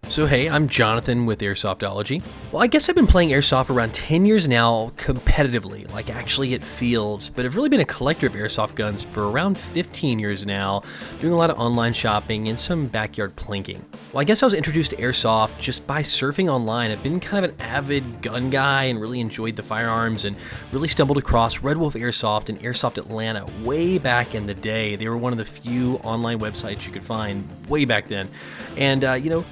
So hey, I'm Jonathan with Airsoftology. Well, I guess I've been playing Airsoft around 10 years now competitively, like actually at fields, but I've really been a collector of Airsoft guns for around 15 years now, doing a lot of online shopping and some backyard plinking. Well, I guess I was introduced to Airsoft just by surfing online. I've been kind of an avid gun guy and really enjoyed the firearms and really stumbled across Red Wolf Airsoft and Airsoft Atlanta way back in the day. They were one of the few online websites you could find way back then. And,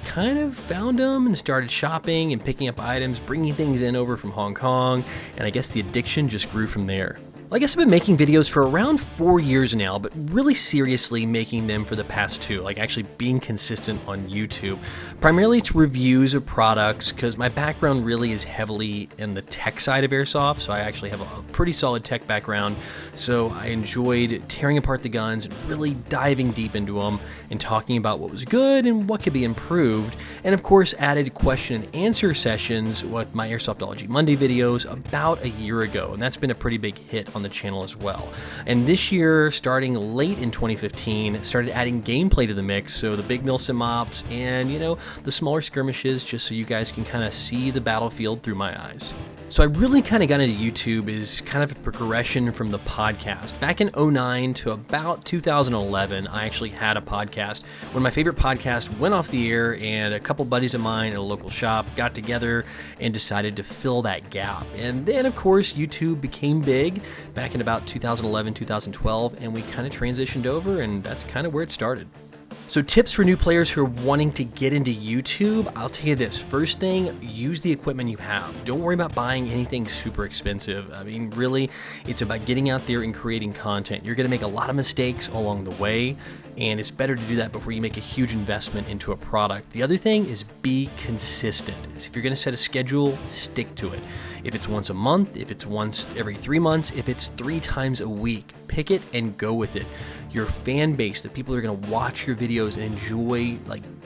kind of found them and started shopping and picking up items, bringing things in over from Hong Kong, and I guess the addiction just grew from there. Well, I guess I've been making videos for around 4 years now, but really seriously making them for the past 2, like actually being consistent on YouTube. Primarily it's reviews of products, because my background really is heavily in the tech side of Airsoft, so I actually have a pretty solid tech background, so I enjoyed tearing apart the guns and really diving deep into them and talking about what was good and what could be improved, and of course added question and answer sessions with my Airsoftology Monday videos about a year ago, and that's been a pretty big hit on the channel as well. And this year, starting late in 2015, started adding gameplay to the mix, so the big Milsim ops and, the smaller skirmishes, just so you guys can kind of see the battlefield through my eyes. So I really kind of got into YouTube as kind of a progression from the podcast. Back in 2009 to about 2011, I actually had a podcast when my favorite podcast went off the air, and a couple buddies of mine at a local shop got together and decided to fill that gap. And then, of course, YouTube became big back in about 2011, 2012, and we kind of transitioned over, and that's kind of where it started. So tips for new players who are wanting to get into YouTube, I'll tell you this. First thing, use the equipment you have. Don't worry about buying anything super expensive. I mean, really, it's about getting out there and creating content. You're going to make a lot of mistakes along the way, and it's better to do that before you make a huge investment into a product. The other thing is be consistent. If you're going to set a schedule, stick to it. If it's once a month, if it's once every 3 months, if it's 3 times a week, pick it and go with it. Your fan base, the people who are going to watch your videos and enjoy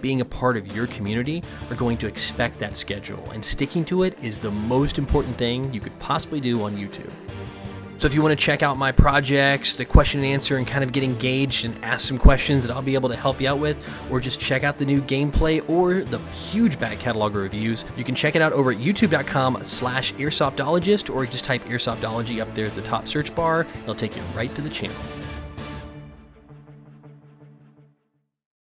being a part of your community, are going to expect that schedule, and sticking to it is the most important thing you could possibly do on YouTube. So if you want to check out my projects, the question and answer, and kind of get engaged and ask some questions that I'll be able to help you out with, or just check out the new gameplay or the huge back catalog of reviews, you can check it out over at youtube.com/airsoftologist, or just type Airsoftology up there at the top search bar. It'll take you right to the channel.